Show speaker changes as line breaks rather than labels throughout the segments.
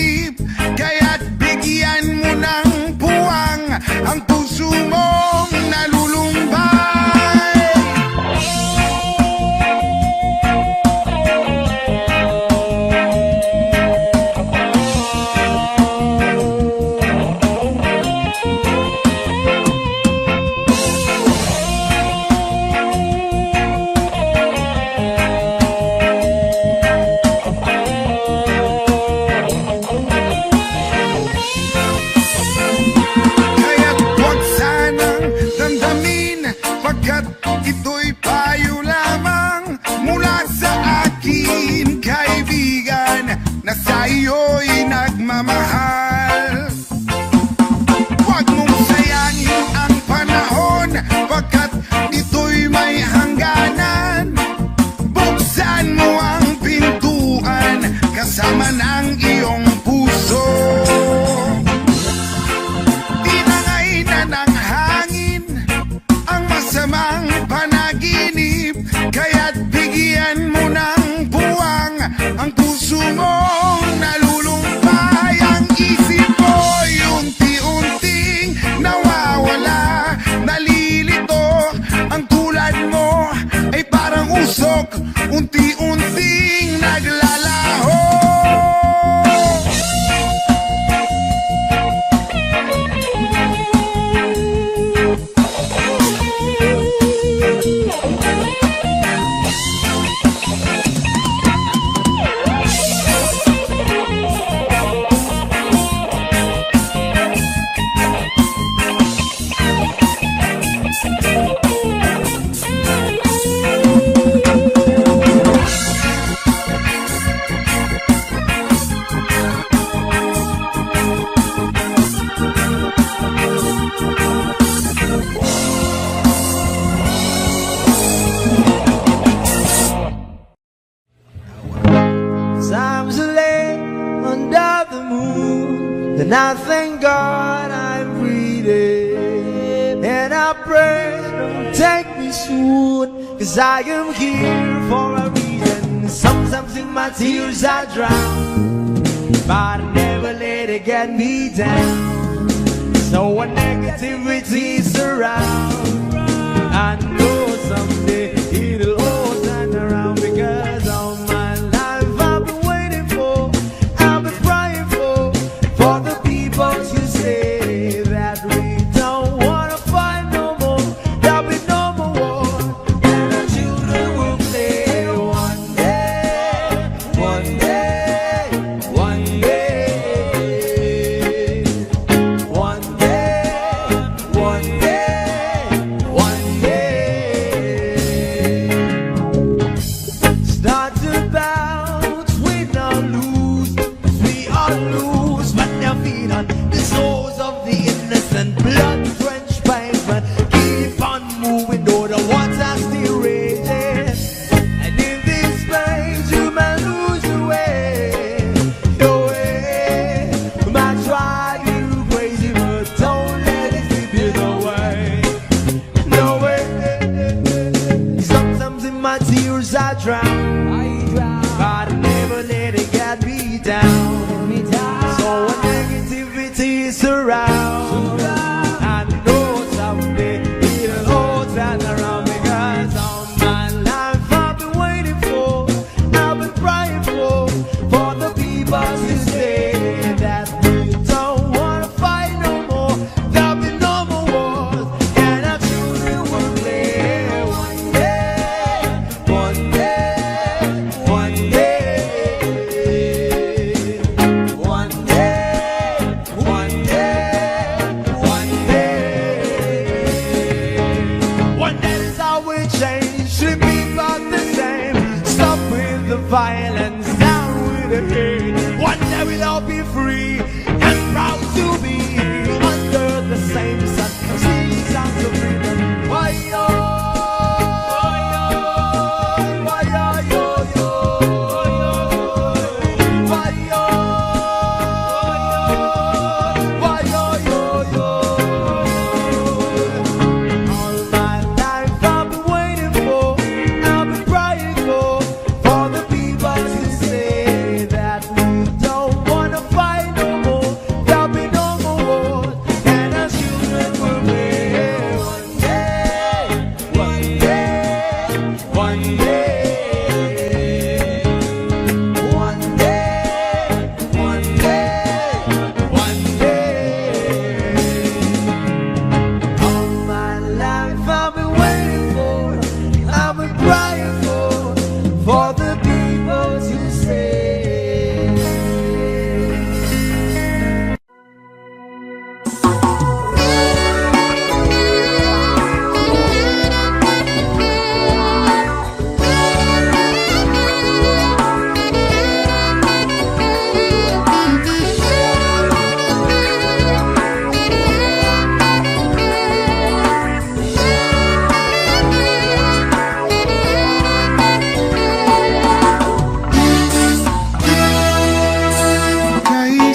panaginip, kaya't bigyan mo ng puwang ang puso mong nalulumbay. Pagkat ito'y payo lamang mula sa akin, kaibigan, na sa iyo'y nagmamahal. Huwag mong sayangin ang panahon, pagkat ito'y may hangganan. Buksan mo ang pintuan kasama ng iyong puso. Tinangay na ng hangin ang masamang panaginip, kaya't bigyan mo ng puwang ang puso mong nalulumbay. Ang isip mo'y unti-unting nawawala, nalilito. Ang tulad mo ay parang usok, unti-unting naglalaho.
Times late under the moon, then I thank God I'm breathing, and I pray don't take me soon, 'cause I am here for a reason. Sometimes in my tears I drown, but I never let it get me down. So when negativity surround, I know someday it'll all turn around, because all my life I've been waiting for, I've been praying for the people to say that we don't wanna fight no more, there'll be no more war, and our children will play one day, one day, one day, one day, one day, one day. Start to bounce, we not lose, 'cause we all lose, but their feet on the souls of the innocent, blood-drenched pavement. Keep on moving, though the water's still raging, and in this place you may lose your way, your way. You might try you crazy, but don't let it slip you away, no way. Sometimes in my tears I drown, but I never let it get me down.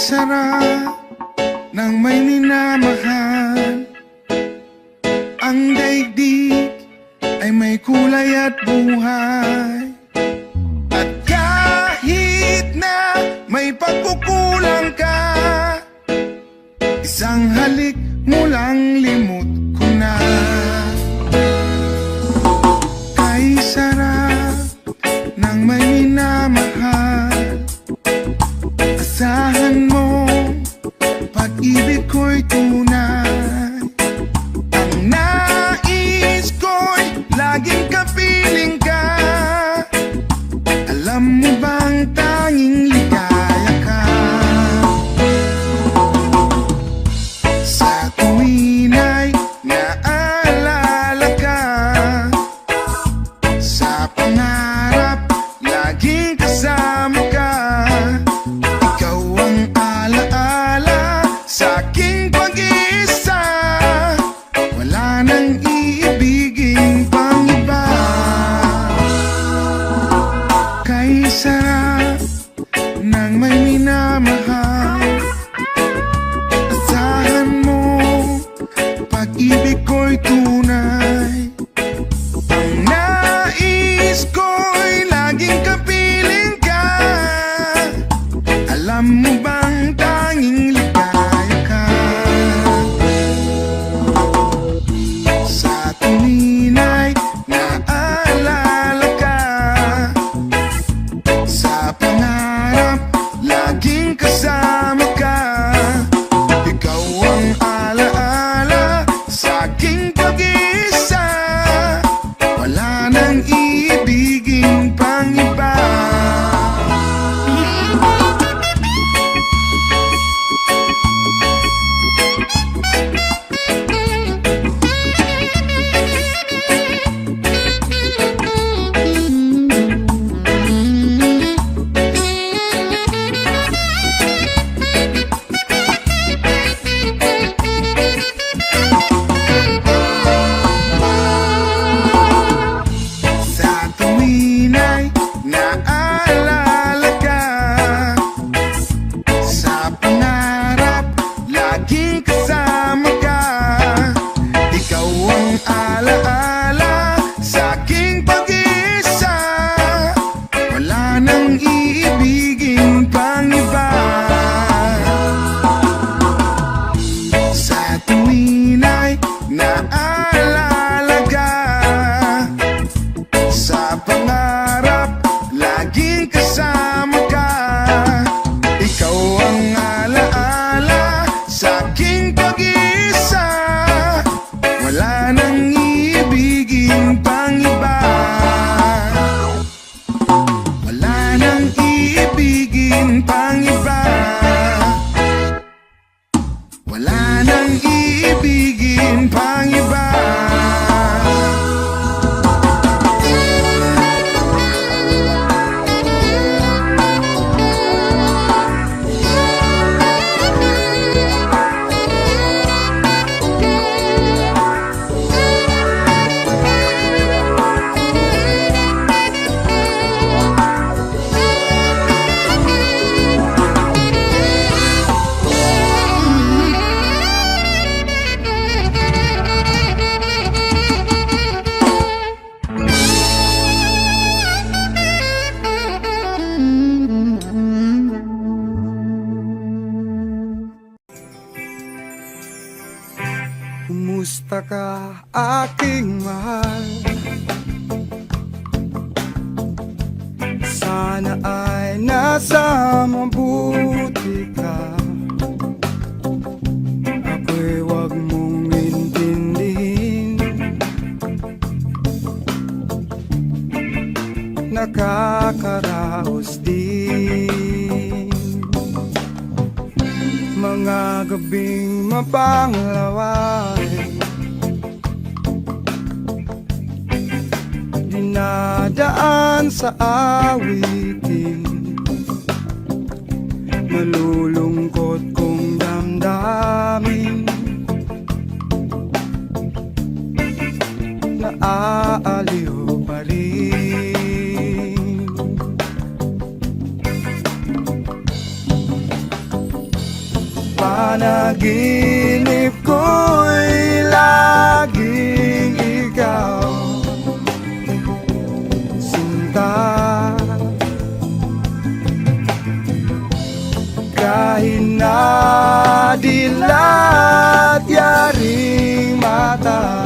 sarap ng may minamahal. Ang daigdig ay may kulay at buhay. At kahit na may pagkukulang ka, isang halik mo lang limot ko na. Kay sarap ng may minamahal, asahan mo pag-ibig ko'y tunay. Ang nais ko'y laging kapiling ka. Alam mo bang tanging ligaya ka sa tuwin ay naalala ka. Sa pangarap laging kasama ka. Ikaw ang alaala sa aking pag-iisa. Wala nang iibigin pang iba. Kay sarap ng may minamahal, asahan mo pag-ibig ko'y tunay. Ang nais ko'y laging kapiling ka. Alam mo bang tanging ligaya ka sa tuwin ay naalala ka. Sa pangarap laging kasama ka. Ikaw ang alaala sa aking pag-iisa. Wala nang iibigin pang iba. Sa tuwin ay naalala ka. Sa pangarap laging kasama ka. Ikaw ang alaala sa aking pag-iisa. Wala nang iibigin pang iba. Sa tuwin ay naalala ka. Sa pangarap laging kasama ka. Ikaw ang alaala sa aking pag-iisa. Wala nang iibigin pang iba. Wala nang iibigin pang iba. Wala nang iibigin pang iba. Kumusta ka, aking mahal? Sana ay nasa mabuti ka. Ako'y wag mong intindihin. Nakakaraos din mga gabing mapanglawain, dinadaan sa awitin, malulungkot kong damdamin, naaaliw pa rin.
Panaginip ko'y laging ikaw, sinta. Kahit na dilat yaring mata,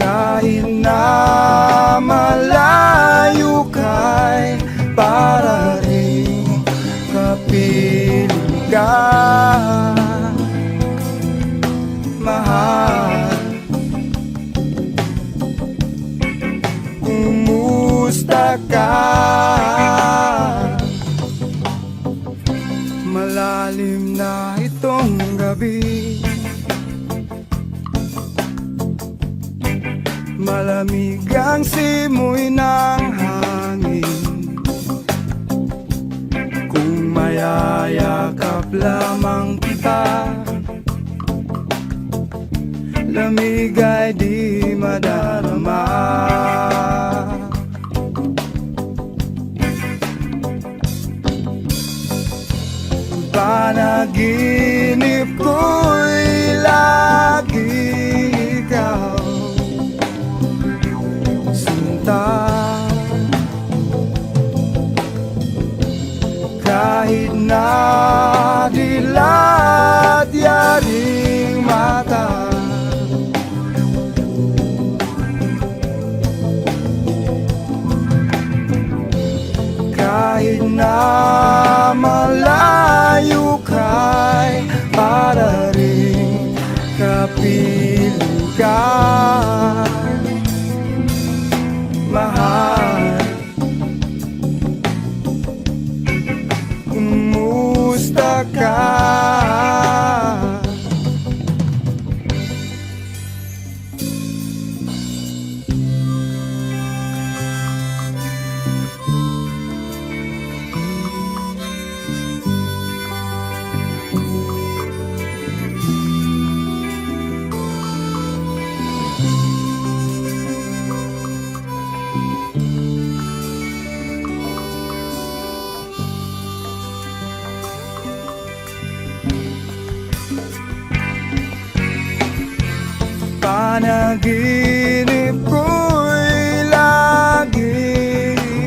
kahit na malayo ka'y para rin kapiling ka, mahal. Kumusta ka? Malalim na itong gabi, malamig ang simoy ng hangin. Kung mayayakap lamang kita, lamig ay di madarama. Panaginip ko'y lagi ikaw, sinta. Kahit na dilat yaring mata, kahit na malayo ka'y para rin kapiling ka, mahal. Kumusta ka? Panaginip ko'y lagi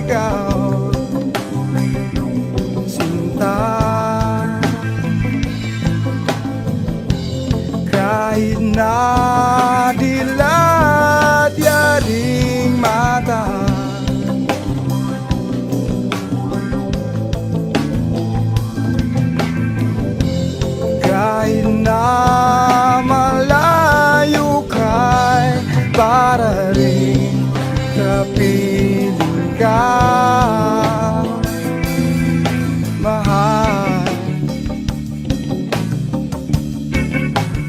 ikaw, sinta. Kahit na dilat yaring mata, kahit na malayo ka'y para rin kapiling ka, mahal.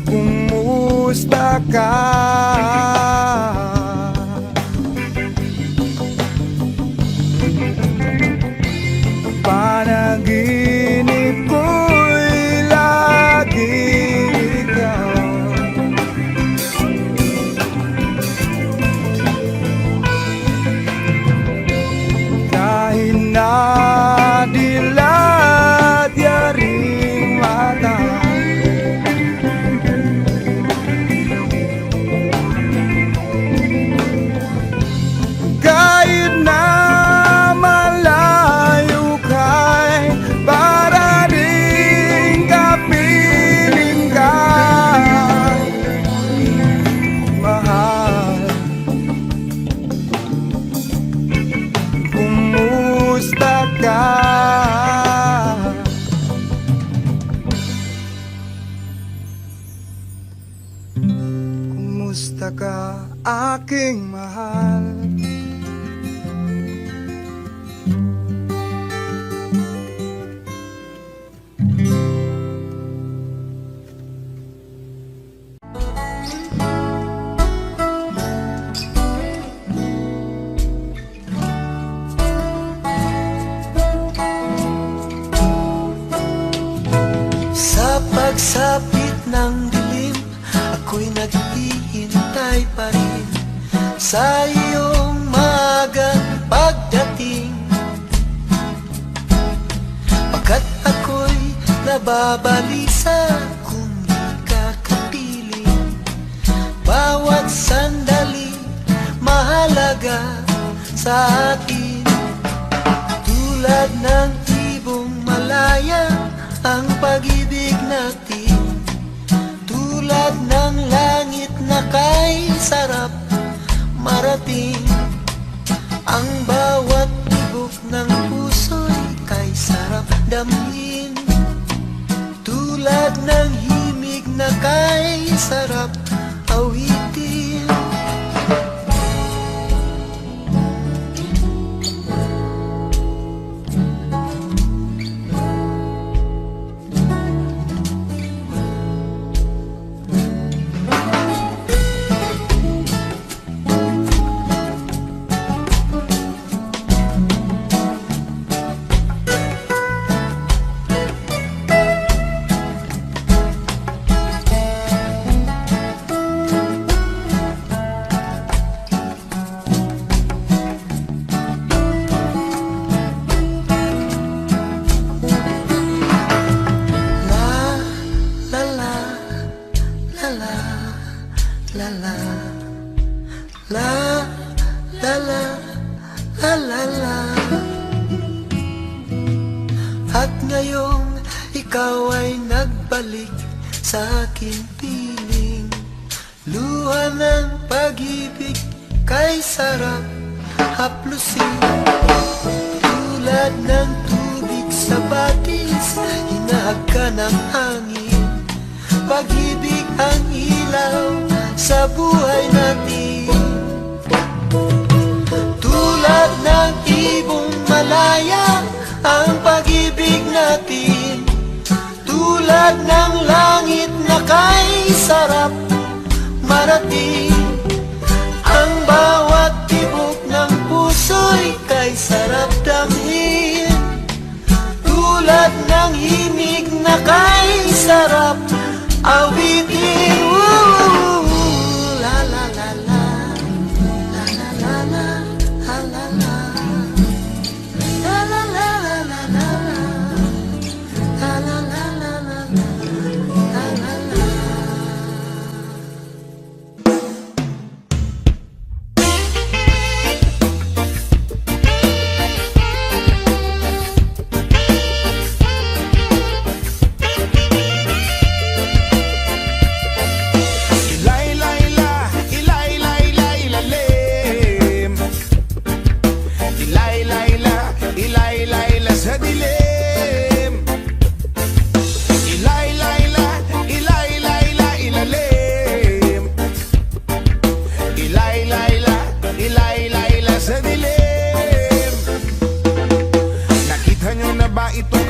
Kumusta ka? Panaginip ko'y lagi ikaw, kahit na dilat yaring mata, kahit na malayo ka'y para rin kapiling ka, mahal. Kumusta ka? Kumusta ka, aking mahal?
Sa pagsapit ng dilim, ako'y naghihintay pa rin sa iyong maagang pagdating. sa atin. Tulad ng ibong malaya ang pag-ibig natin. Tulad ng langit na kay sarap marating. Ang bawat tibok ng puso'y kay sarap damhin. Tulad ng himig na kay sarap awitin. La la la la la la la la. At ngayong ikaw ay nagbalik sa aking piling. Luha ng pag-ibig kay sarap haplusin. Tulad ng tubig sa batis, hinahag ka ng hangin. Pag-ibig ang ilaw sa buhay natin. Tulad ng ibong malaya ang pag-ibig natin. Tulad ng langit na kay sarap marating. Ang bawat tibok ng puso'y kay sarap damhin. Tulad ng himig na kay sarap awitin. La la la la, la la la la, la la la, la la la la la la, la la la la la, la la la.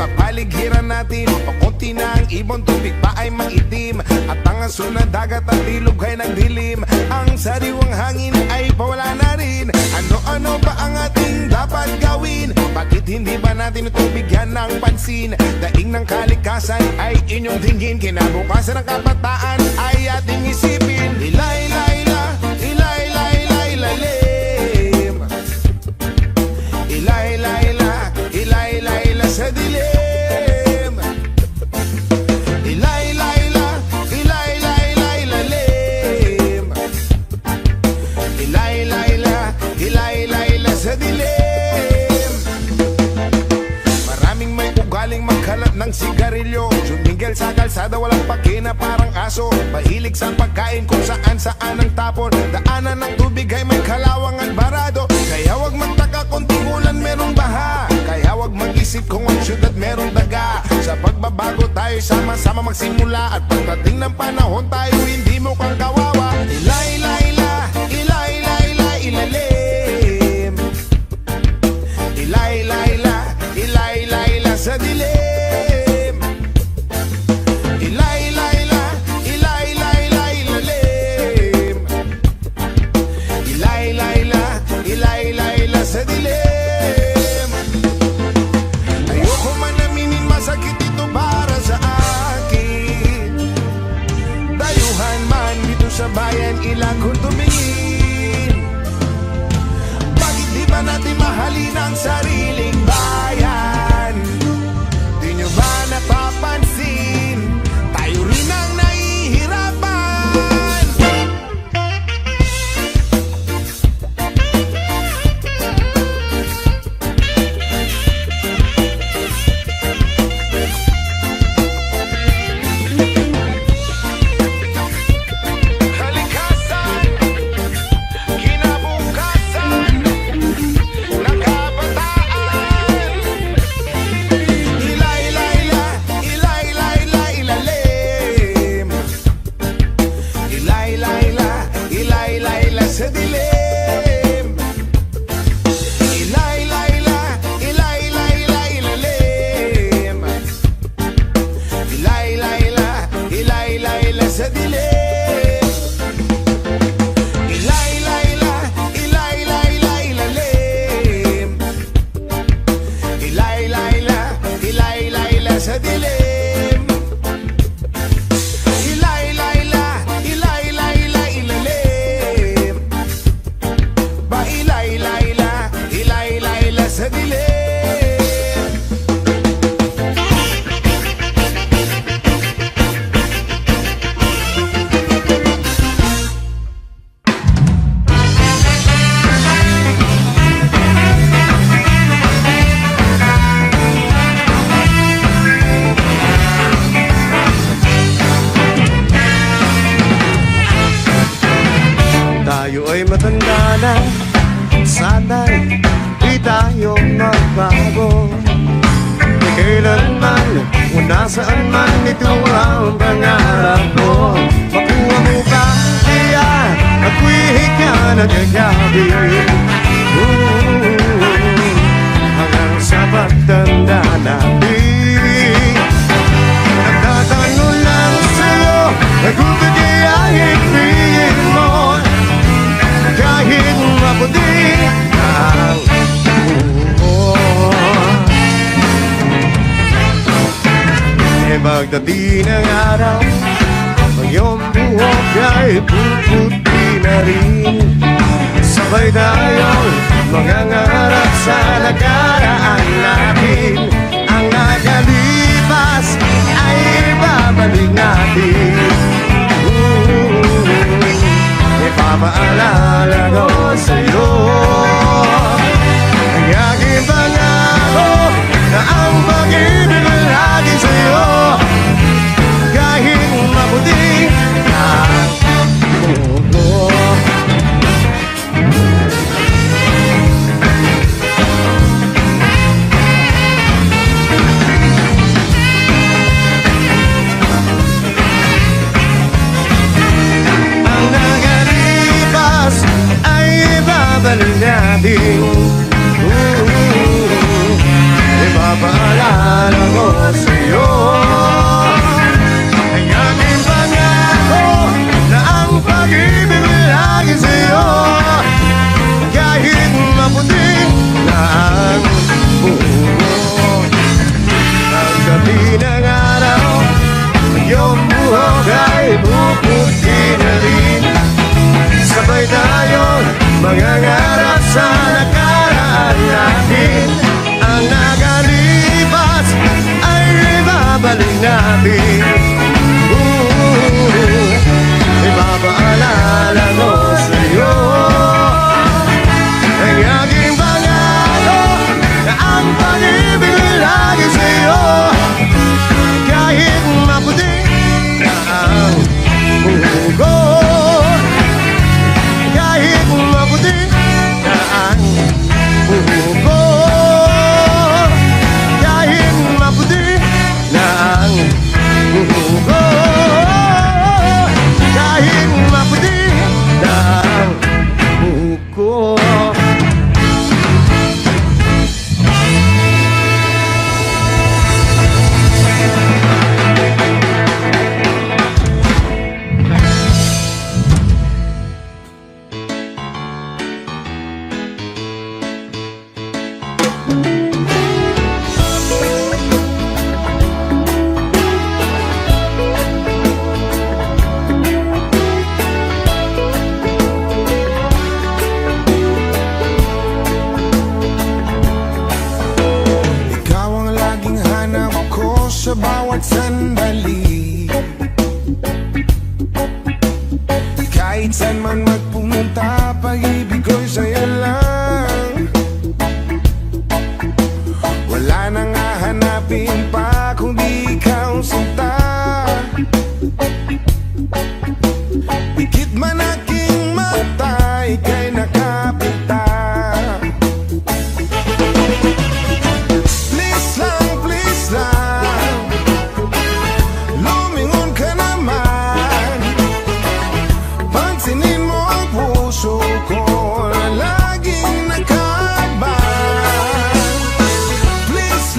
Kapaligiran natin, pakunti na ang ibon, tubig pa ay maitim. At ang aso na dagat at ilog ay nagdilim. Ang sariwang hangin ay pawala na rin. Ano-ano ba ang ating dapat gawin? Bakit hindi ba natin ito bigyan ng pansin? Daing ng kalikasan ay inyong tingin. Kinabukasan ng kabataan ay ating isipin. Ilay-layla, ilay-layla, ilalim. Ilay-layla, ilay-layla sa dilim. Ng sigarilyo, sumingil sa kalsada, walang pakina parang aso. Mahilig sa pagkain kung saan-saan ang tapon. Daanan ng tubig ay may kalawang at barado. Kaya wag magtaka kung tingulan merong baha. Kaya wag mag-isip kung ang syudad merong daga. Sa pagbabago tayo sama-sama magsimula. At pagdating ng panahon tayo hindi mo kang kawawa. Ilay-layla, ilay-layla, ilalim. Ilay-layla, ilay-layla sa dilim. Sa dilim. Ayoko man aminin, masakit ito para sa akin. Dayuhan man dito sa bayan, ilang kung tumingin. Bakit di ba natin mahalin ang sariling bayan? Di nyo ba napapansin? Tayo rin ang nahihirapan.
na sana'y di tayo magbago. Di kailanman o nasaan man ito ang pangarap ko. Makuha mo ba kaya ako'y hika na gagabi? Hanggang sa pagtanda natin, nagtatanong lang sa'yo kung kaya ibigin mo kahit maputi ang buhok. E pagdating ng araw, ang iyong buhok ay puputi na rin. Sabay tayong mangangarap sa nakaraan natin. Ang nakalipas ay babalik natin. Ipapaalala ko sa'yo ang aking pangako na ang pag-ibig ay lagi sa'yo. Kahit maputi ang mundo. Ang nakalipas ay ibabalik natin. Ipapaalala ko sa'yo ang aking pangako na ang pag-ibig ay lagi sa'yo. Kahit maputi na ang buhok. Pagdating ng araw, ang iyong buhok ay puputi na rin. Sabay tayong mangangarap sa nakaraan natin. Ang nakalipas ay ibabalik natin. Ipapaalala ko sa'yo ang aking pangako na ang pag-ibig ay lagi sa'yo. Kahit maputi na ang buhok. Kahit maputi na ang buhok. Kahit maputi na ang buhok. Kahit maputi na ang buhok.
Ikaw ang laging hanap ko sa bawat sandali. Kahit saan man magpumunta, pag-ibig ko'y sa'yo lang. Wala nang hahanapin pa kundi ikaw sinta. Pikit man aking mata, ika'y nakapita. Please lang, lumingon ka naman. Pansinin mo ang puso ko na laging nakaban. Please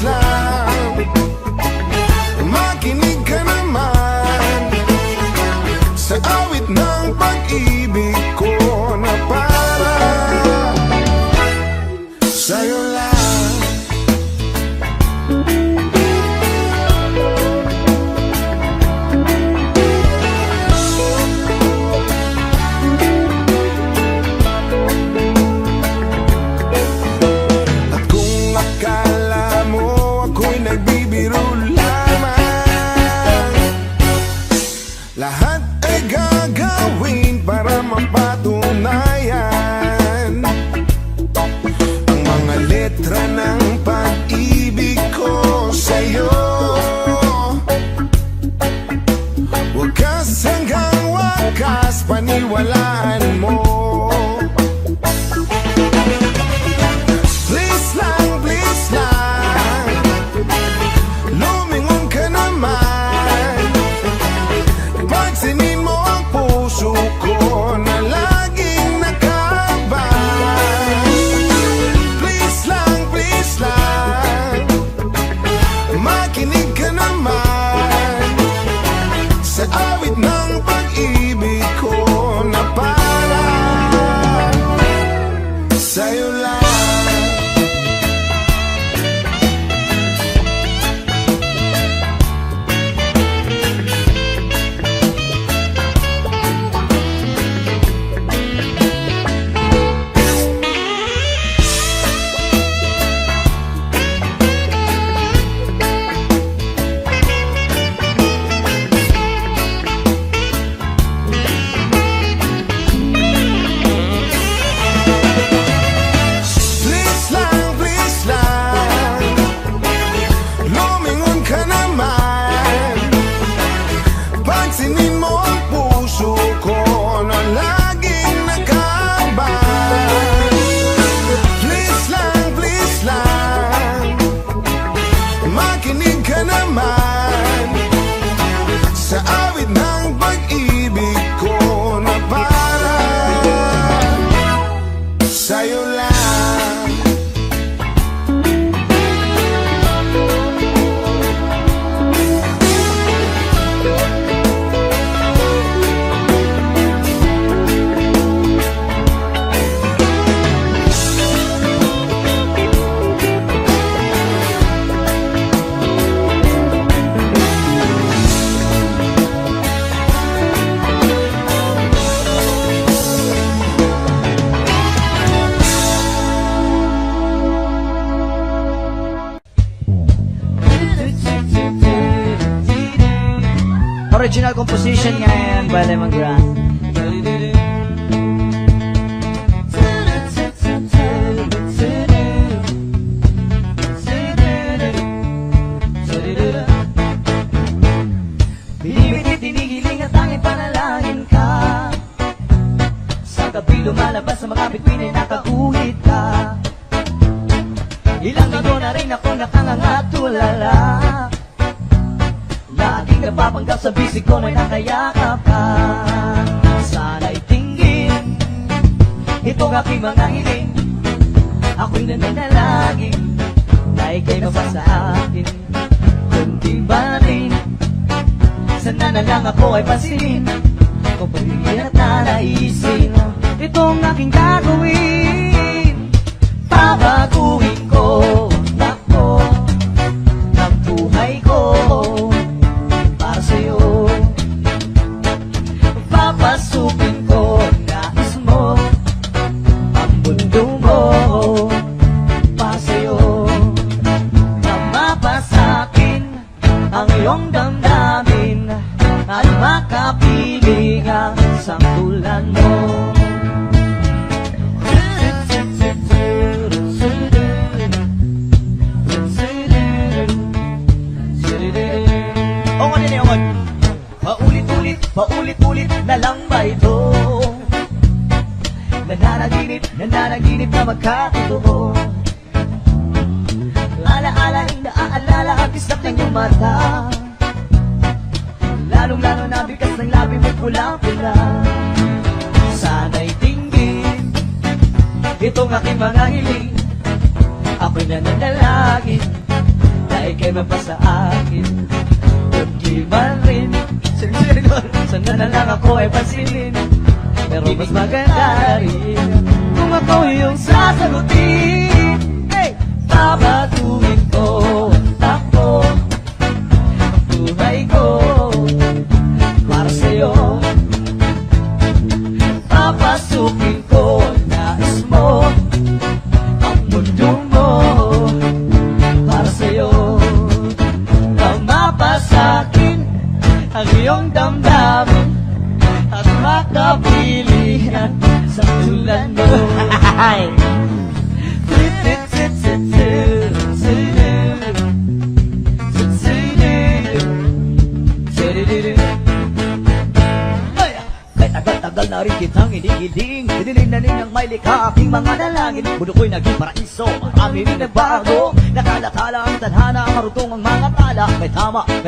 lang, makinig ka naman sa awit ng pag-ibig ko na para sa'yo lang. At kung akala mo ako'y nagbibiro lamang, lahat ay gagawin para mapatunayan. Ang mga sa'yo lang. Please lang, lumingon ka naman. Pansinin mo ang puso ko na laging nakaabang. Please lang, makinig ka naman sa awit ng pag-ibig ko na parang sa'yo lang.
Original composition niya yan by Lemongrass. Binibitit, tinigiling at tanging panalangin ka. Sa gabi lumalabas sa mga bituin ay nakauhit ka. Ilang linggo na rin ako nakangangatulala. Laging napapanggap sa bisig ko may nakayakap ka. Sana'y tinggin itong aking mga hiling. Ako'y nananalangin na ika'y mabasa akin. Kundi ba rin sana na lang ako ay pansinin kung pagiging at nanaisin itong aking gagawin. Babaguhin ko ako ng buhay ko para sa'yo. Papasukin ko nais mo ang mundo mo para sa'yo. Mamapasakin ang iyong damdamin at makapiling ang santulan mo. Paulit-ulit na lang ba ito? Nananaginip na magkatotoo. Alaala ang naaalala ang kislap ng iyong mata. Lalong-lalo na bigas ng labi mo pula-pula. Sana'y tinggin itong aking mga hiling. Ako'y nananalangin na ika'y mapasa akin. Kundi man rin sana na lang ako ay pansinin. Pero mas maganda rin kung ako yung sasagutin. Hey! Babatuhin ko ang takbo ang buhay ko para sa'yo. Papasukin ko ang nais mo ang mundo mo para sa'yo. Mapasakin ang iyong damdamin at makapilihan sa tulan mo. Tagal na rin kitang inigiling. Dinilinalin ng may likha aking mga dalangin. Mundo ko'y naging paraiso, marami rin nagbago. Nakalatala ang tadhana, marutong ang mga tala. May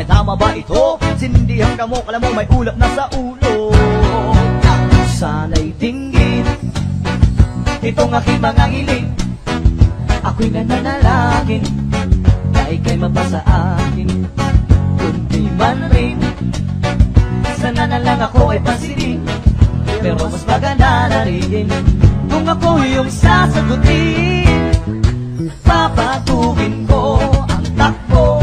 tama ba ito? Sinindihan ka mo, alam mo may ulap na sa ulo. Sana'y tinggin itong aking mga hiling. Ako'y nananalangin na ika'y mapasa akin. Kundi man rin sana na lang ako ay pansinin. Pero mas maganda na rin kung ako yung sasagutin. Papatuhin ko ang takbo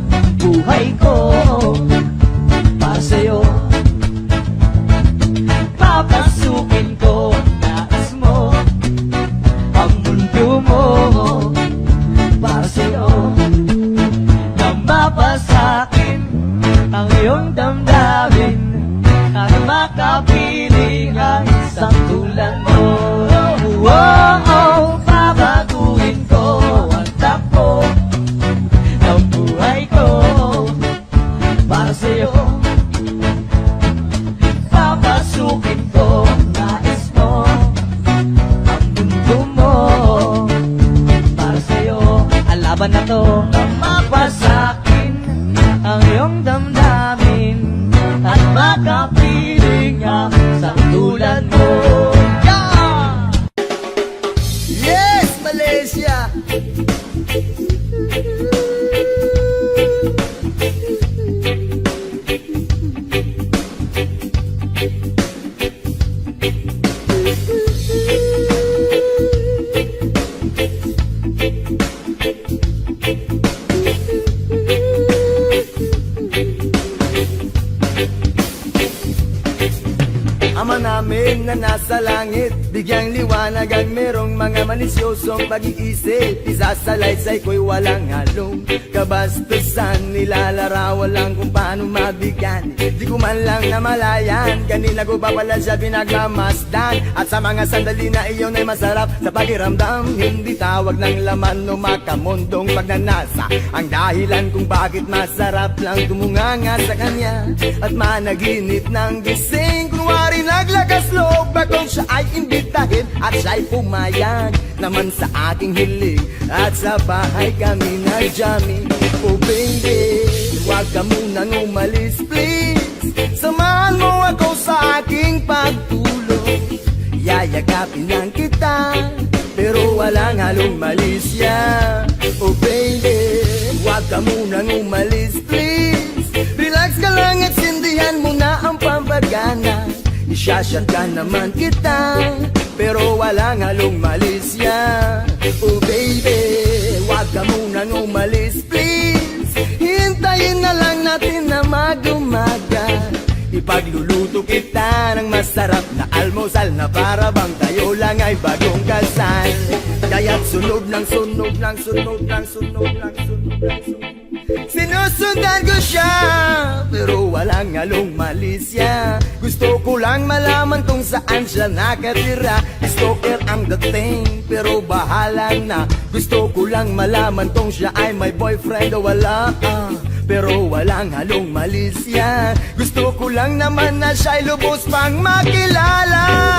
ng buhay ko para sa'yo. Papasukin ko nais mo ang mundo mo para sa'yo. Nang mapasakin ang iyong damdamin at makapiling ang isang tulad mo. Babaguhin ko ang takbo ng buhay ko para sa'yo. Papasukin ko nais mo ang mundo mo para sa'yo. Ang laban na to nang mapasakin ang iyong damdamin at makapiling ang isang tulad mo.
Yes, Malaysia! Ama namin na nasa langit, bigyang liwanag ang merong mga malisyosong pag-iisip. Isasalaysay ko'y walang halong kabastusan, nilalarawan lang kung paano mabigyan. Di ko man lang namalayan, kanina ko pa pala siya pinagmamasdan. At sa mga sandali na iyon ay masarap sa pakiramdam, hindi tawag ng laman o makamundong pagnanasa ang dahilan kung bakit masarap lang tumunganga sa kanya at managinip ng gising. Kunwari naglakas loob akong siya ay imbitahin at siya'y pumayag naman sa aking hiling. At sa bahay kami nag-jamming. Oh baby, huwag ka munang umalis please, samahan mo ako sa aking pagtulog. Yayakapin lang kita pero walang halong malisya. Oh baby, huwag ka munang umalis please, relax ka lang at sindihan mo na ang pampagana. Isyashot ka naman kita pero walang halong malisya. Oh baby, huwag ka munang umalis please, hintayin na lang natin na mag-umaga. Ipagluluto kita ng masarap na almusal na para bang tayo lang ay bagong kasal. Kaya't sunog ng sunog ng sunog ng sunog ng sunog ng sunog, sinusundan ko siya pero walang halong malisya. Gusto ko lang malaman kung saan siya nakatira. Stalker ang dating pero bahala na. Gusto ko lang malaman kung siya ay may boyfriend o wala, pero walang halong malisya. Gusto ko lang naman na siya'y lubos pang makilala.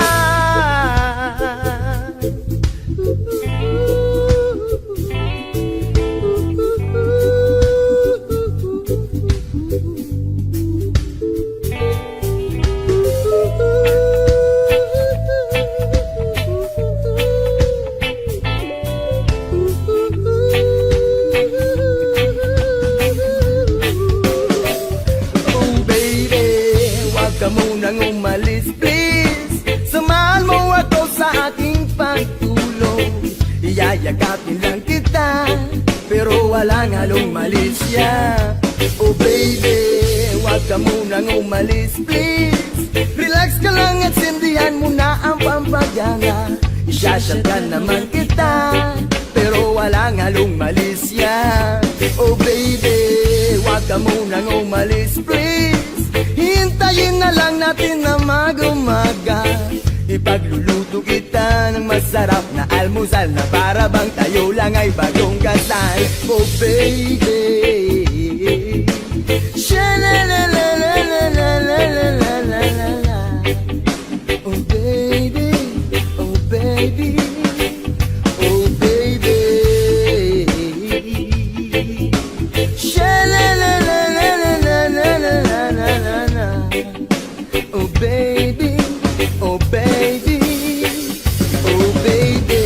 Munang umalis please, samahan mo ako sa aking pagtulog. Iyayakapin lang kita pero walang halong malisya. Oh baby, huwag ka munang umalis please, relax ka lang at sindihan mo na ang pampagana. Isyashot ka naman kita pero walang halong malisya. Oh baby, huwag ka munang umalis please, hintayin na lang natin na mag-umaga. Ipagluluto kita ng masarap na almusal na para bang tayo lang ay bagong kasal. Oh baby, sha-la-la-la-la-la-la-la-la-la-la. Oh baby, oh baby, oh baby, sha-la-la-la-la-la-la-la-la-la-la. Oh baby, oh baby, oh baby.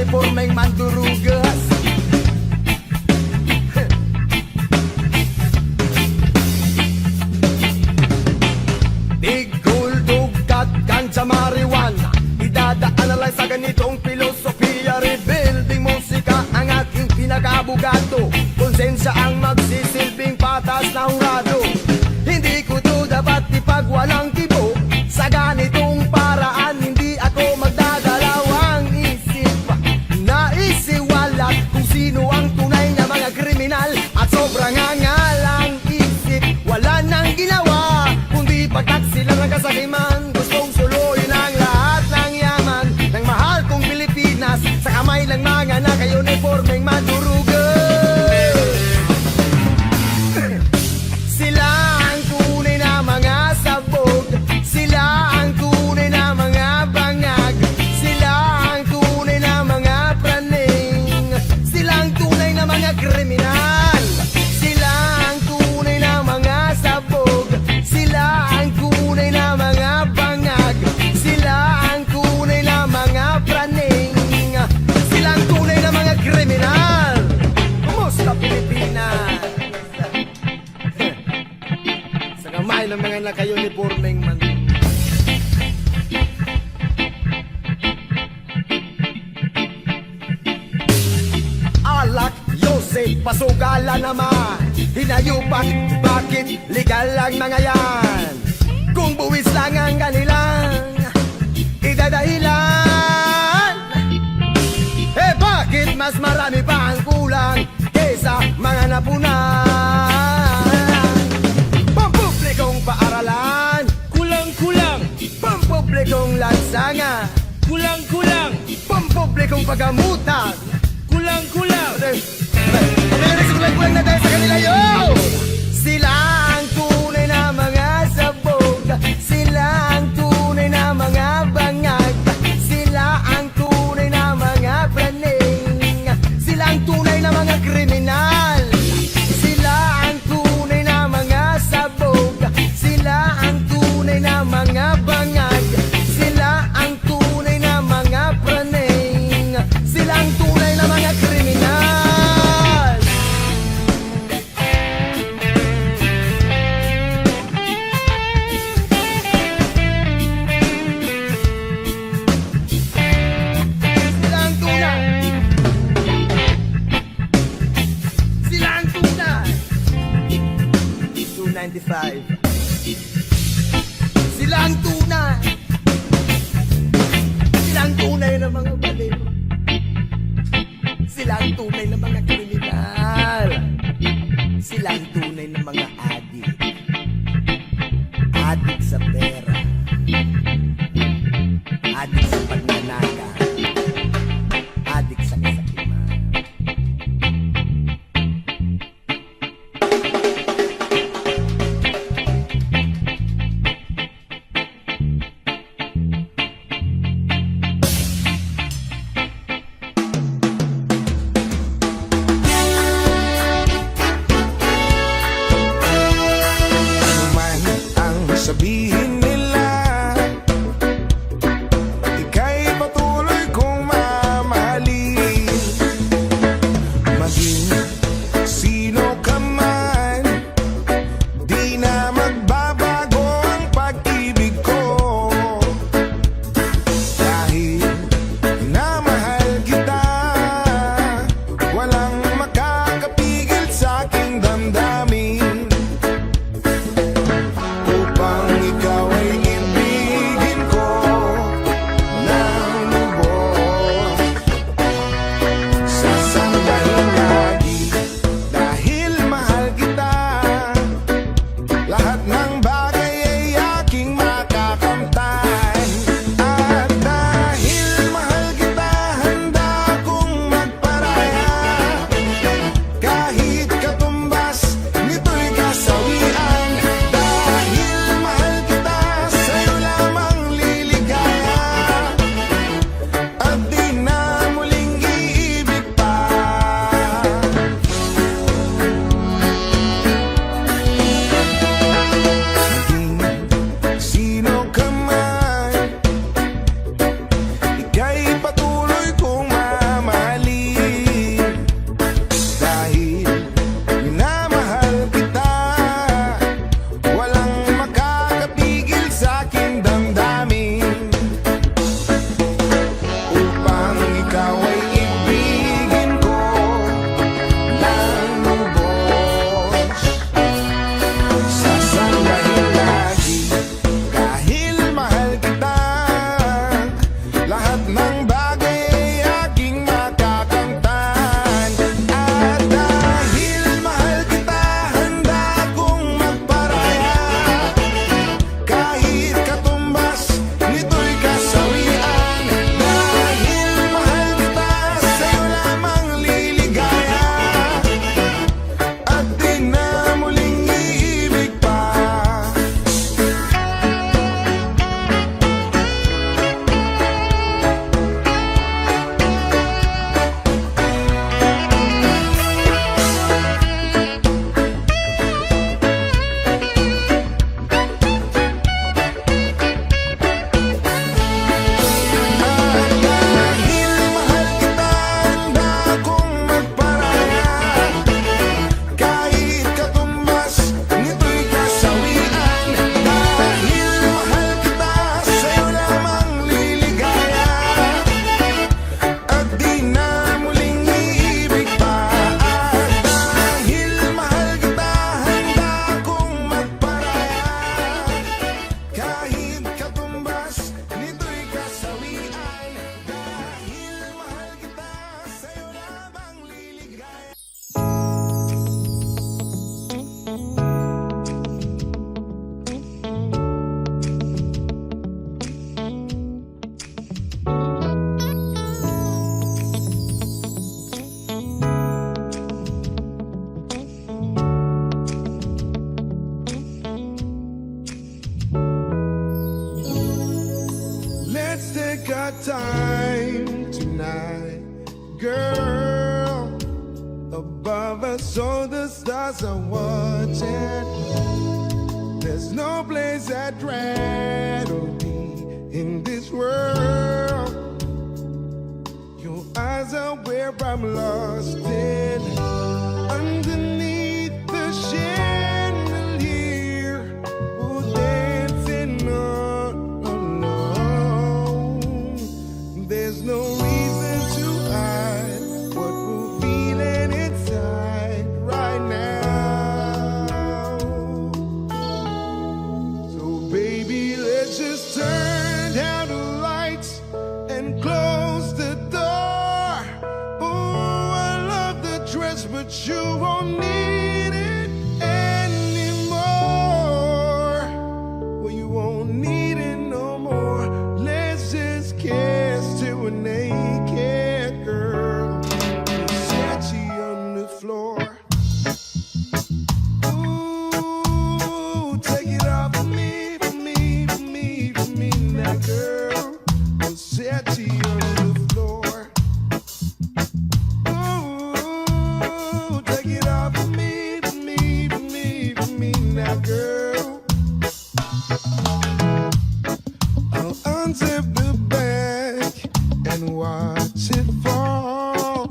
uniformeng mandurugas. Tigul, dugat, ganja, marijuana, idadaan na lang sa ganitong filosofiya. Rebuilding musika ang aking pinakabugato, konsensya ang magsisilbing patas na hurado. Hindi ko to dapat ipagwalang kibo, sa ganitong paraan hindi ako magdadalawang isip. Naisiwalat kung sino ang tunay na mga kriminal, at sobrang angalang isip. Wala nang ginawa kundi pagtaksilan ng kasakiman. Gustong suluyin ang lahat ng yaman ng mahal kong Pilipinas sa kamay lang mga naka-uniformeng mandurugan. Sila ang tunay na mga sabog, sila ang tunay na mga bangag, sila ang tunay na mga praning, sila ang tunay na mga kriminal. Sila ang tunay na mga sabog, sila ang tunay na mga bangag, sila ang tunay na mga praning, sila ang tunay na mga kriminal. Kumusta Pilipinas? Sa kamay ng mga naka-uniformeng man. Alak, Yosef, pasugala naman. Hinayupan, bakit legal ang mga yan? Kung buwis lang ang kanilang idadahilan, eh bakit mas marami pa ang kulang kesa mga napunan? Pampublikong paaralan,
Kulang-kulang,
pampublikong lansangan,
kulang-kulang,
pampublikong pagamutan.
kulang-kulang.
Kulang na tayo sa kanila, yo! Sila ang tunay na mga sabog, sila ang tunay na mga bangag, sila ang tunay na mga praning, sila ang tunay na mga kriminal. Sila ang tunay na mga sabog, sila ang tunay na mga bangag, sila ang tunay na mga praning, sila ang tunay na mga kriminal. Sila ang tunay. Sila ang tunay. 295. Sila ang tunay. Sila ang tunay na mga baliw. Sila ang tunay na mga kriminal. Sila ang tunay na mga adik. Adik sa pera. Adik sa pagnanaka. Adik sa kasakiman.
Ano man ang sabihin nila, time tonight, girl. Above us, all the stars are watching. There's no place I'd rather be in this world. Your eyes are where I'm lost in. Underneath the chandelier, we're dancing all alone. There's no reason to hide what we're feeling inside right now. So baby, let's just turn down the lights and close the door. Oh, I love the dress, but you won't need it anymore. Well, you won't need it no more. Let's just kiss till we're naked, girl. Versace on the floor. Ooh, take it off for me, for me, for me, for me now, girl. Versace on the floor. Ooh, take it off for me, for me, for me, for me now, girl. I'll unzip the bag and watch it fall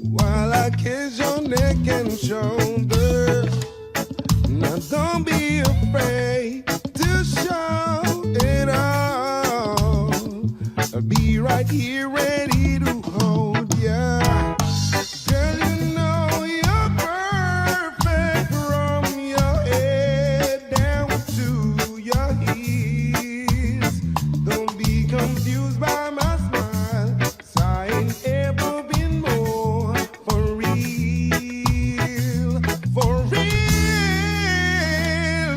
while I kiss your neck and shoulder. Now don't be afraid to show it all. I'll be right here ready to hold ya. Girl, you know you're perfect from your head down to your heels. Don't be confused by my smile. I ain't ever been more for real, for real.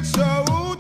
So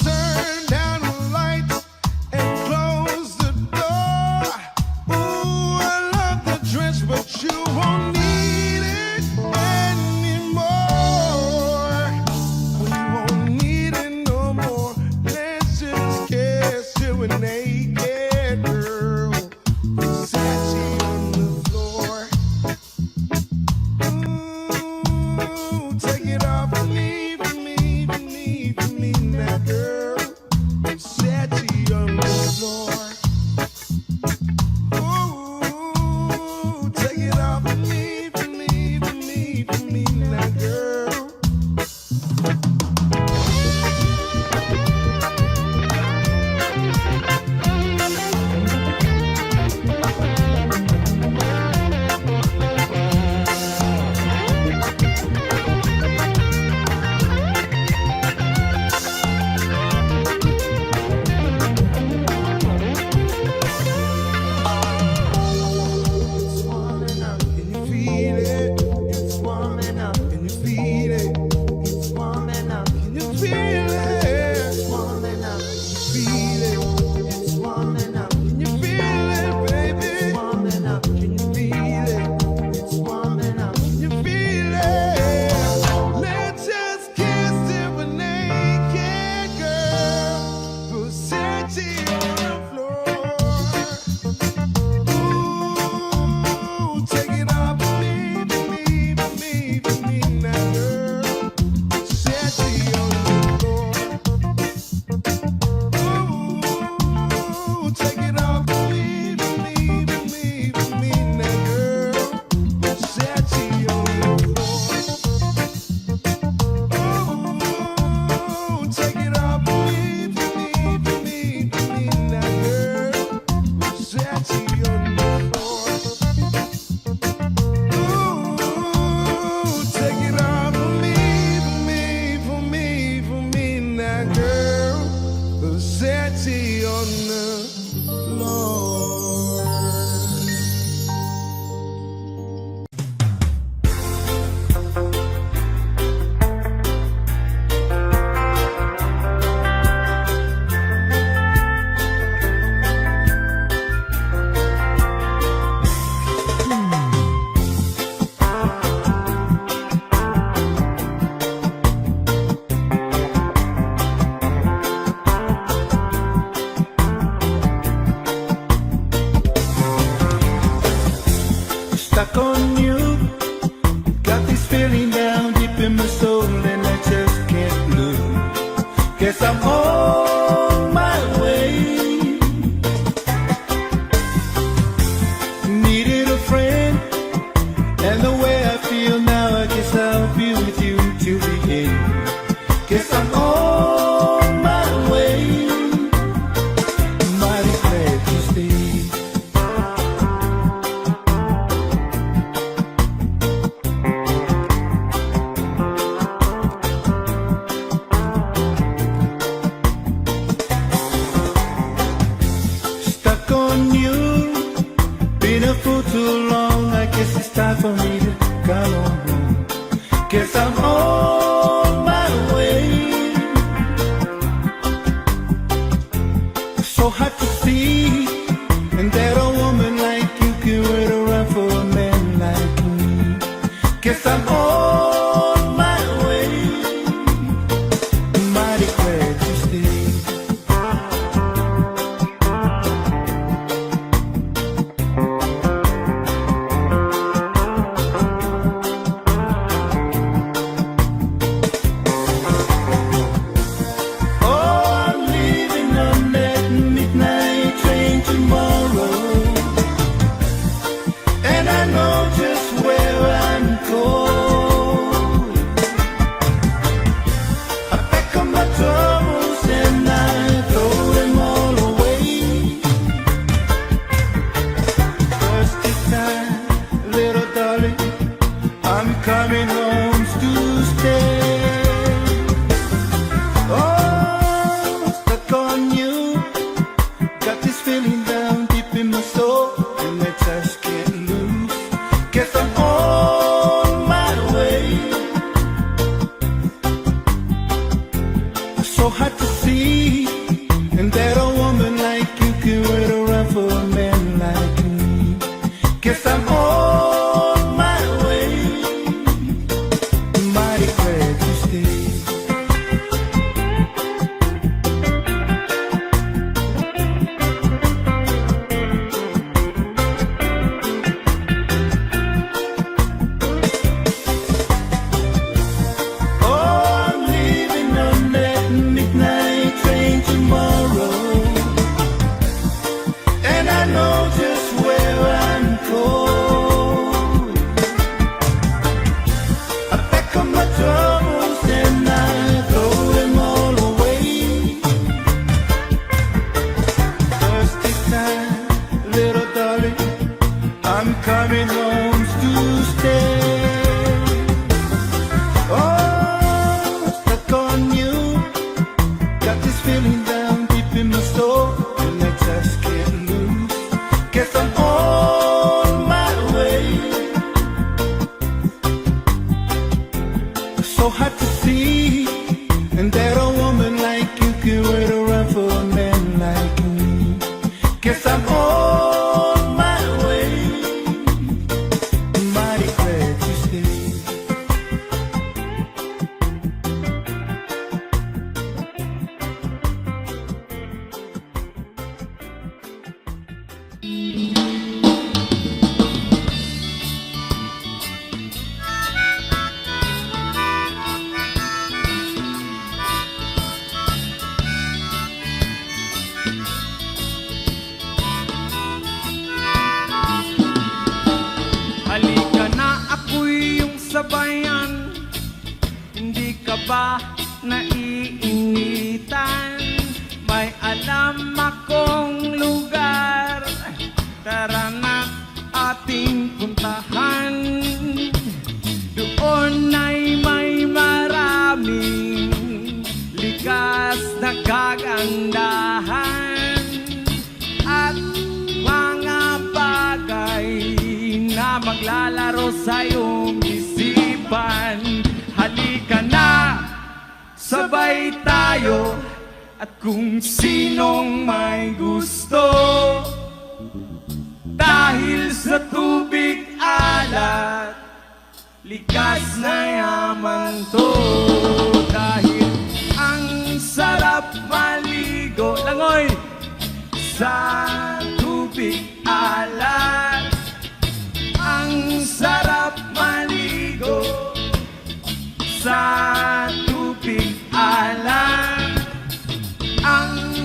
Guess I'm on my way. Needed a friend, and the way I feel now, I guess I'll be with you till the end. Guess I'm on my way. Mighty glad to stay. Stuck on you, been a fool too long. I guess it's time for me to come on home. Guess I'm on my way. So hard to see, and that a woman like you can wait around for a man like me. Guess I'm on my way. Mighty glad to stay. Oh, I'm leaving on that midnight train tomorrow, and I know just where I'm going. I pack up my troubles and I throw them all away. First this time, little darling, I'm coming home to stay. Oh, stuck on you. Got this feeling down deep in my soul, and I just can't lose. Guess I'm on my way. So hard to see, and that a woman like you can wait around for a man like me. Guess I'm on my way. Mighty glad to stay. Oh, I'm leaving on that midnight train tomorrow, and I know just where I'm going. I pack up my troubles and I throw them all away. First this time, little darling, I'm coming home to stay. Oh, stuck on you. Got this feeling down deep in my soul, and I just can't lose. Guess I'm on my way. So hard to see, and that a woman like you can wait around for a man like me. Guess I'm on my way. Mighty glad to stay.
Halika na, ako'y iyong sabayan. Hindi ka ba naiinitan? May alam akong lugar, tara na ating puntahan. Doon ay may maraming likas na kagandahan at mga bagay na maglalaro sa iyong isipan. Halika na, sabay tayo, at kung sinong may gusto, dahil sa tubig alat, likas na yaman to. Dahil ang sarap maligo, langoy, sa tubig alat. Ang sarap maligo sa tubig alat.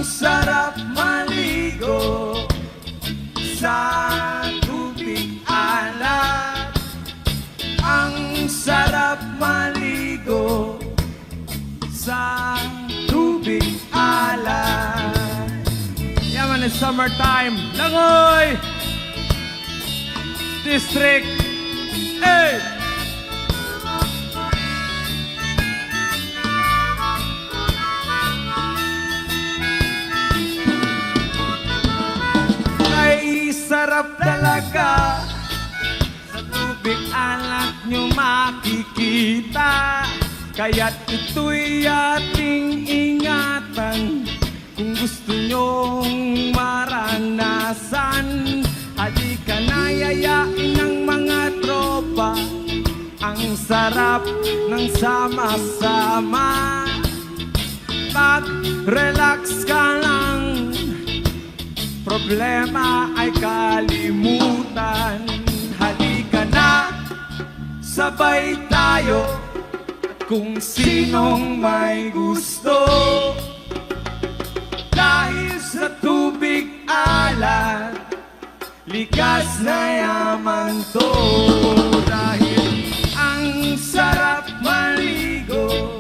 sarap maligo sa tubig alat. Ang sarap maligo sa tubig alat. Yaman, it's summertime. Langoy! District. Hey! Ay, sarap talaga. Sa tubig alat nyo makikita. Kaya't ito'y ating ingatan. Kung gusto nyong maranasan, halika na, yayain ng mga tropa. Ang sarap ng sama-sama. Mag-relax ka lang, problema ay kalimutan. Halika na, sabay tayo. Kung sinong may gusto, dahil sa tubig alat, likas na yaman to. Dahil ang sarap maligo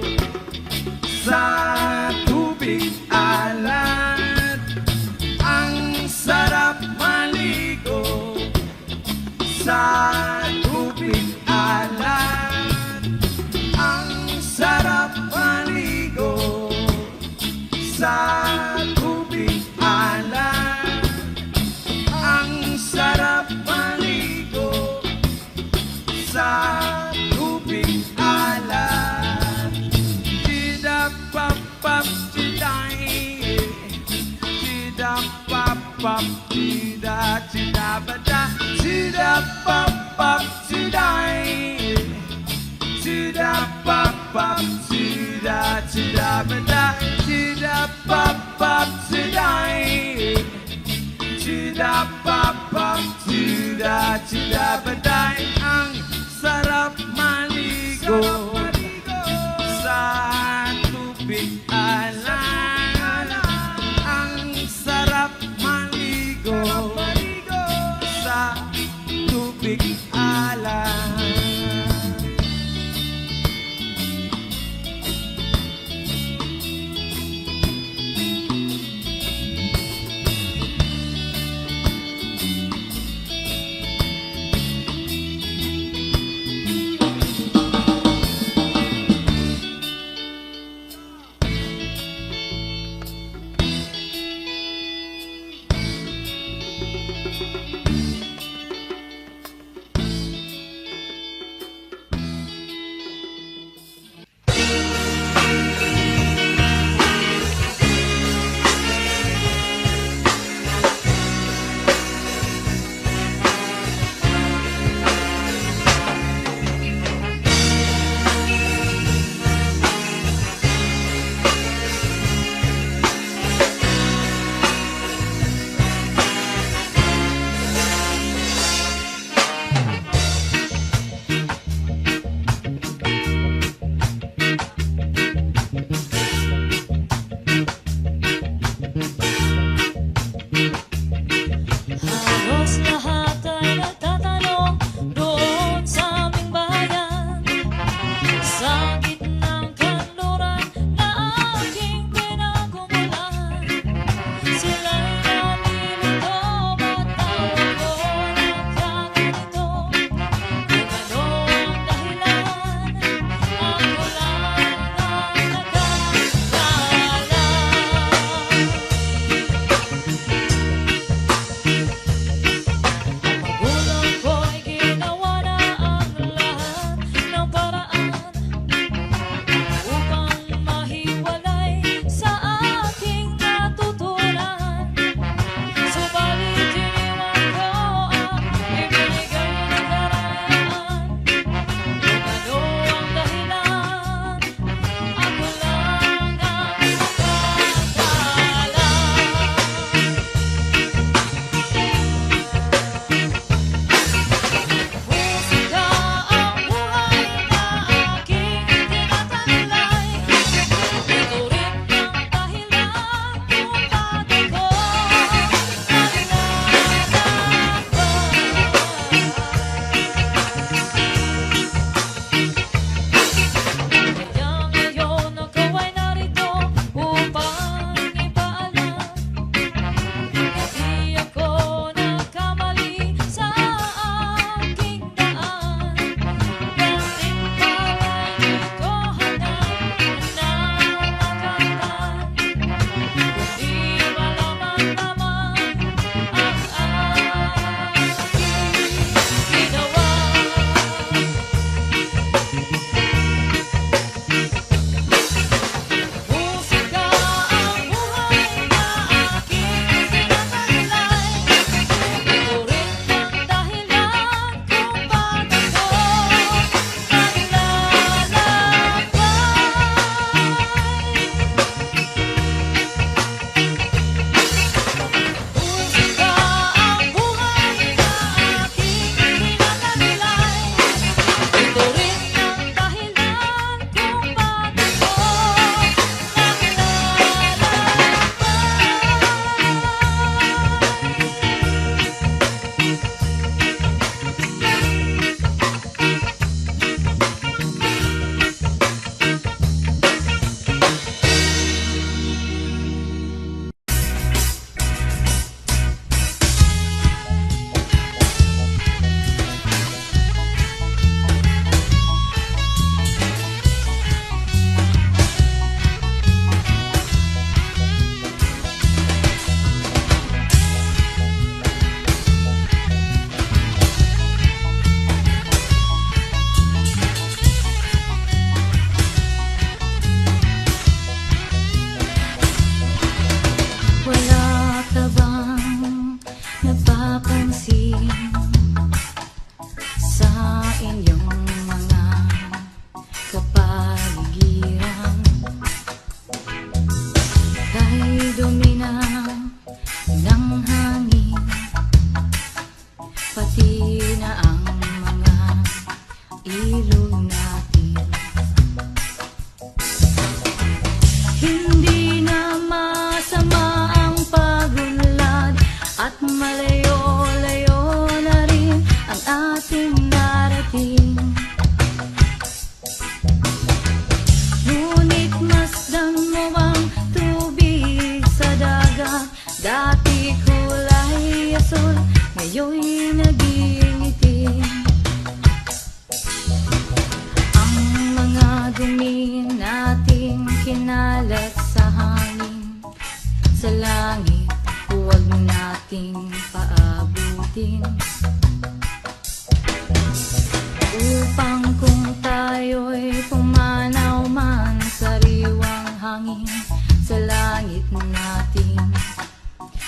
sa tubig alat. Ang sarap maligo sa tubig alat. Ang sarap maligo sa tubig alat. Ang sarap maligo sa tubig alat. Chida-pap-pap, chiday. Chida-pap-pap, chida, chida-bada. Chida-pap-pap, chiday. Chida-pap-pap, chida, chida-bada. Chida-pap-pap, chiday. Chida-pap-pap, chida, chida-bada. Ang sarap maligo sa tubig alat. Ang sarap maligo sa tubig alat.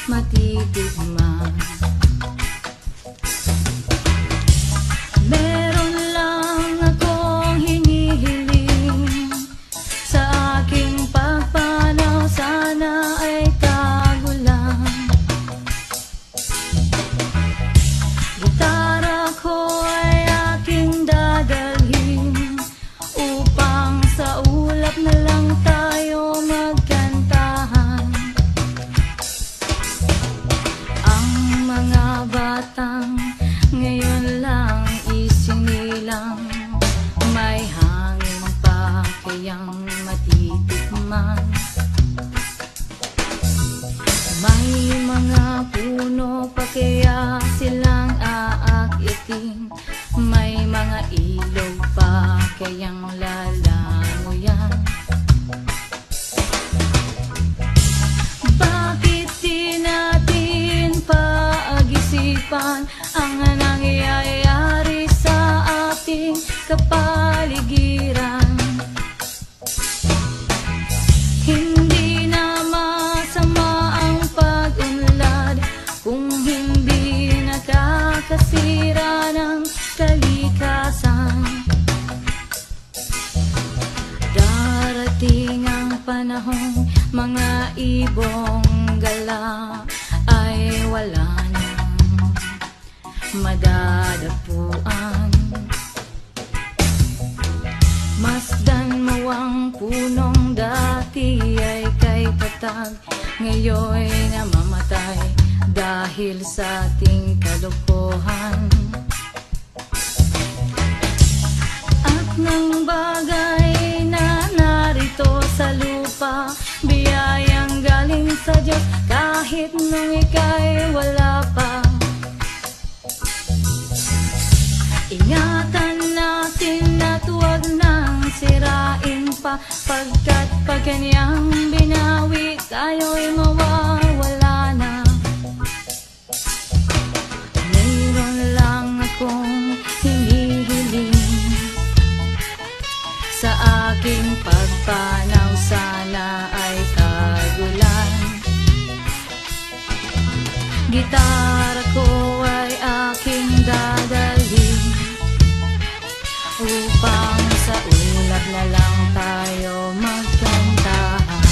matitikman. Meron lang akong hinihiling sa aking pagpanaw, sana ay tagulan. Gitara ko ay aking dadalhin upang sa ulap na lang tayo magkantahan. Ang mga batang ngayon lang isinilang, may hangin pa kayang matitikman. May mga puno pa kaya silang aakyatin, may mga ilog pa kayang lalangoyan. Bakit di natin pag-isipan ang nangyayari sa ating kapaligiran? Hindi na masama ang pag-unlad kung hindi nakakasira ng kalikasan. Darating ang panahong mga ibong gala ay wala nang madadapuan. Masdan mo ang punong dati ay kay tatag, ngayon namamatay dahil sa ating kalokohan. At ng bagay na narito sa lupa, biyayang galing sa Diyos kahit nung ika'y wala pa. Ingatan natin at huwag nang sirain pa, pagkat pag kanyang binawi tayo'y mawawala na. Mayroon lang akong hinihiling sa aking pagpanaw, sana ay tagulan. Gitara ko ay aking dadalhin upang sa ulap na lang tayo magkantahan.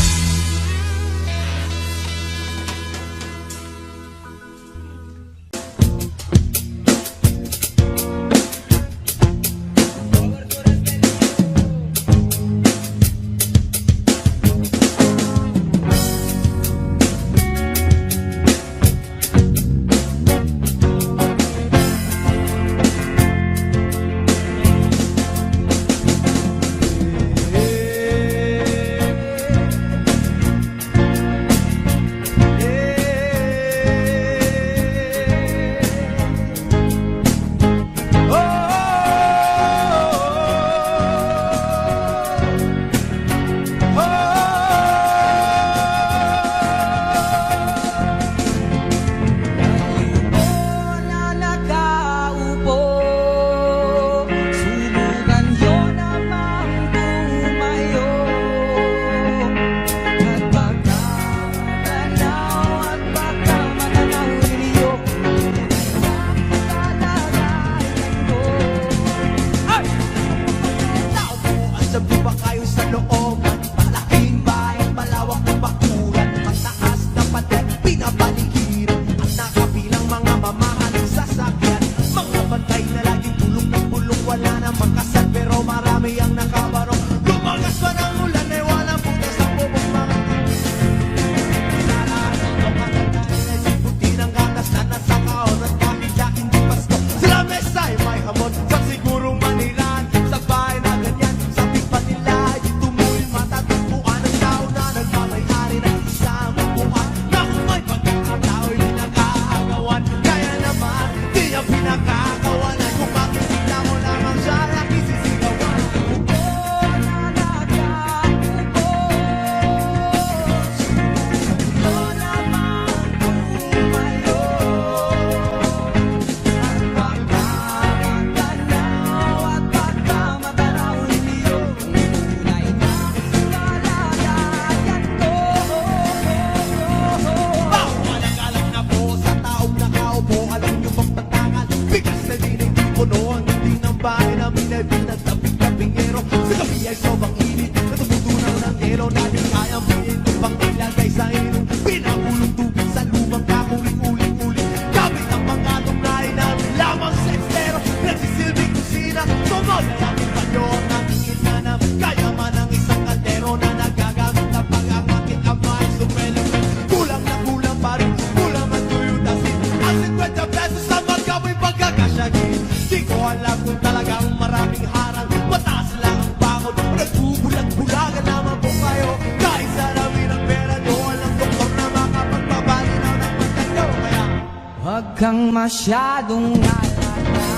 kang masyadong alala.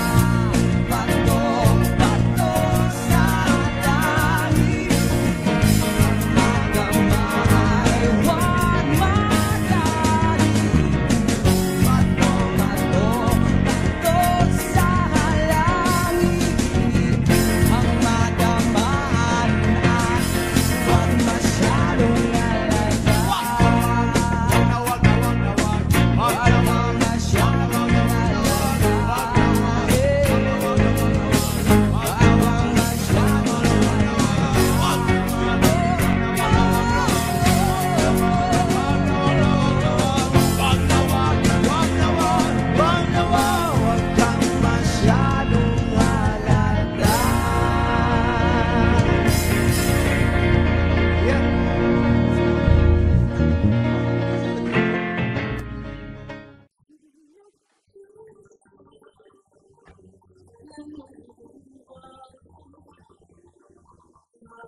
Bato sa langit, magdamay, huwag magaling. Bato sa langit, ang madamaan at huwag masyadong alala. Huwag masyadong Huwag kang masyadong alala.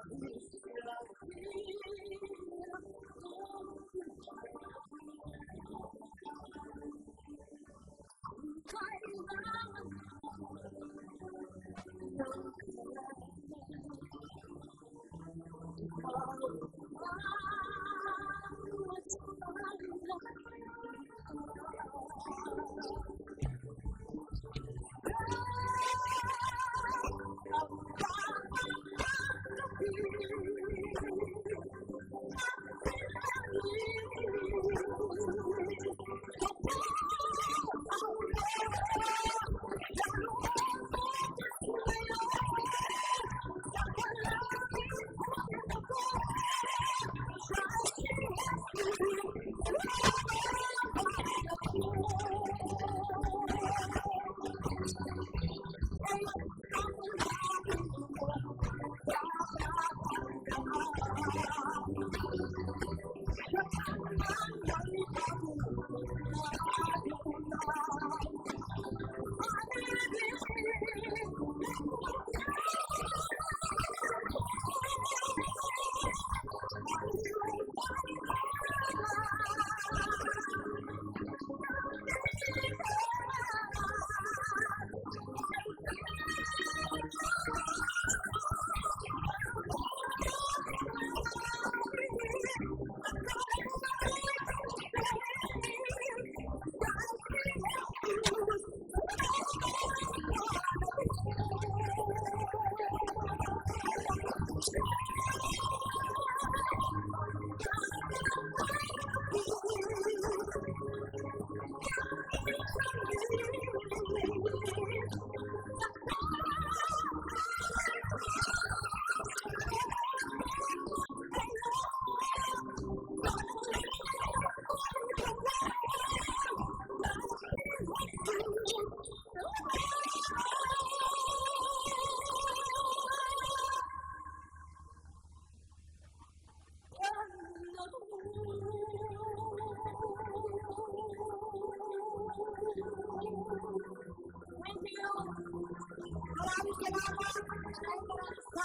Maraming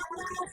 salamat.